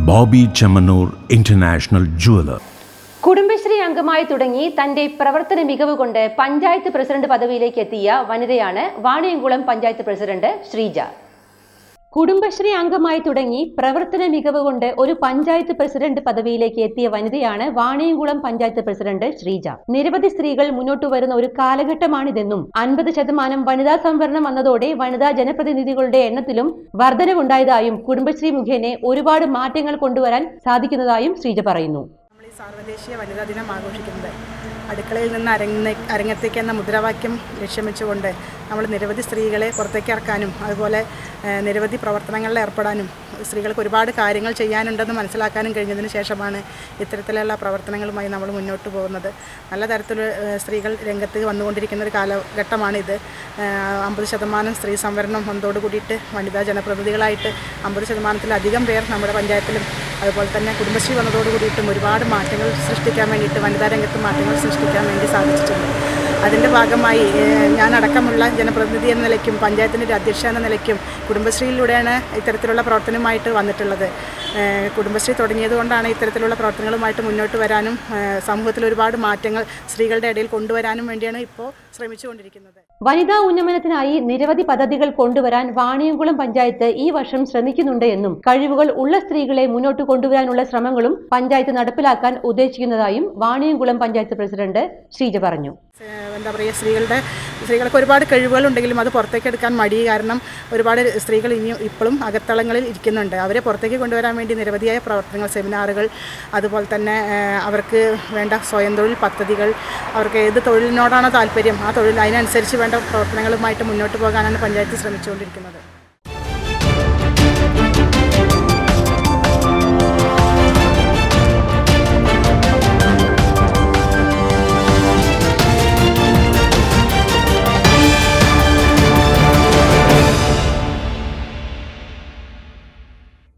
Bobby Chemmanur international jeweller. Kudumbashree അംഗമായി തുടങ്ങി തന്റെ പ്രവർത്തന മികവ് കൊണ്ട് പഞ്ചായത്ത് പ്രസിഡന്റ് പദവിയിലേക്ക് എത്തിയ വനിതയാണ് വാണിയംകുളം പഞ്ചായത്ത് പ്രസിഡന്റ് ശ്രീജ. കുടുംബശ്രീ അംഗമായി തുടങ്ങി പ്രവർത്തന മികവ് കൊണ്ട് ഒരു പഞ്ചായത്ത് പ്രസിഡന്റ് പദവിയിലേക്ക് എത്തിയ വനിതയാണ് വാണിയംകുളം പഞ്ചായത്ത് പ്രസിഡന്റ് ശ്രീജ. നിരവധി സ്ത്രീകൾ മുന്നോട്ട് വരുന്ന ഒരു കാലഘട്ടമാണിതെന്നും 50% വനിതാ സംവരണം വന്നതോടെ വനിതാ ജനപ്രതിനിധികളുടെ എണ്ണത്തിലും വർധനവുണ്ടായതായും കുടുംബശ്രീ മുഖേന ഒരുപാട് മാറ്റങ്ങൾ കൊണ്ടുവരാൻ സാധിക്കുന്നതായും ശ്രീജ പറയുന്നു. സാർവദേശീയ വനിതാ ദിനം ആഘോഷിക്കുന്നത് അടുക്കളയിൽ നിന്ന് അരങ്ങത്തേക്ക് എന്ന മുദ്രാവാക്യം ലക്ഷ്യം വെച്ചുകൊണ്ട് നമ്മൾ നിരവധി സ്ത്രീകളെ പുറത്തേക്ക് ഇറക്കാനും അതുപോലെ നിരവധി പ്രവർത്തനങ്ങളിൽ ഏർപ്പെടാനും സ്ത്രീകൾക്ക് ഒരുപാട് കാര്യങ്ങൾ ചെയ്യാനുണ്ടെന്ന് മനസ്സിലാക്കാനും കഴിഞ്ഞതിന് ശേഷമാണ് ഇത്തരത്തിലുള്ള പ്രവർത്തനങ്ങളുമായി നമ്മൾ മുന്നോട്ട് പോകുന്നത്. നല്ല തരത്തിൽ സ്ത്രീകൾ രംഗത്ത് വന്നുകൊണ്ടിരിക്കുന്ന ഒരു കാലഘട്ടമാണിത്. 50% സ്ത്രീ സംവരണം വന്നതോട് കൂടിയിട്ട് വനിതാ ജനപ്രതിനിധികളായിട്ട് 50%-ലധികം പേർ നമ്മുടെ പഞ്ചായത്തിലും അതുപോലെ തന്നെ കുടുംബശ്രീ വന്നതോട് കൂടിയിട്ടും ഒരുപാട് മാറ്റങ്ങൾ സൃഷ്ടിക്കാൻ വേണ്ടിയിട്ട് വനിതാ രംഗത്ത് മാറ്റങ്ങൾ സൃഷ്ടിക്കാൻ വേണ്ടി സാധിച്ചിട്ടുണ്ട്. അതിൻ്റെ ഭാഗമായി ഞാനടക്കമുള്ള ജനപ്രതിനിധി എന്ന നിലയ്ക്കും പഞ്ചായത്തിൻ്റെ ഒരു അധ്യക്ഷ എന്ന നിലയ്ക്കും കുടുംബശ്രീയിലൂടെയാണ് ഇത്തരത്തിലുള്ള പ്രവർത്തനവുമായിട്ട് വന്നിട്ടുള്ളത്. കുടുംബശ്രീ തുടങ്ങിയതുകൊണ്ടാണ് ഇത്തരത്തിലുള്ള പ്രവർത്തനങ്ങളുമായിട്ട് മുന്നോട്ട് വരാനും സമൂഹത്തിൽ ഒരുപാട് മാറ്റങ്ങൾ സ്ത്രീകളുടെ ഇടയിൽ കൊണ്ടുവരാനും വേണ്ടിയാണ് ഇപ്പോൾ ശ്രമിച്ചുകൊണ്ടിരിക്കുന്നത്. വനിതാ ഉന്നമനത്തിനായി നിരവധി പദ്ധതികൾ കൊണ്ടുവരാൻ വാണിയംകുളം പഞ്ചായത്ത് ഈ വർഷം ശ്രമിക്കുന്നുണ്ട് എന്നും കഴിവുകൾ ഉള്ള സ്ത്രീകളെ മുന്നോട്ട് കൊണ്ടുവരാനുള്ള ശ്രമങ്ങളും പഞ്ചായത്ത് നടപ്പിലാക്കാൻ ഉദ്ദേശിക്കുന്നതായും വാണിയംകുളം പഞ്ചായത്ത് പ്രസിഡന്റ് ശ്രീജ പറഞ്ഞു. എന്താ പറയുക, സ്ത്രീകൾക്ക് ഒരുപാട് കഴിവുകളുണ്ടെങ്കിലും അത് പുറത്തേക്ക് എടുക്കാൻ മടി കാരണം ഒരുപാട് സ്ത്രീകൾ ഇപ്പോഴും അകത്തളങ്ങളിൽ ഇരിക്കുന്നുണ്ട്. അവരെ പുറത്തേക്ക് കൊണ്ടുവരാൻ വേണ്ടി നിരവധിയായ പ്രവർത്തനങ്ങൾ, സെമിനാറുകൾ, അതുപോലെ തന്നെ അവർക്ക് വേണ്ട സ്വയം തൊഴിൽ പദ്ധതികൾ, അവർക്ക് ഏത് തൊഴിലിനോടാണോ താല്പര്യം ആ തൊഴിൽ അതിനനുസരിച്ച് വേണ്ട പ്രവർത്തനങ്ങളുമായിട്ട് മുന്നോട്ട് പോകാനാണ് പഞ്ചായത്ത് ശ്രമിച്ചുകൊണ്ടിരിക്കുന്നത്.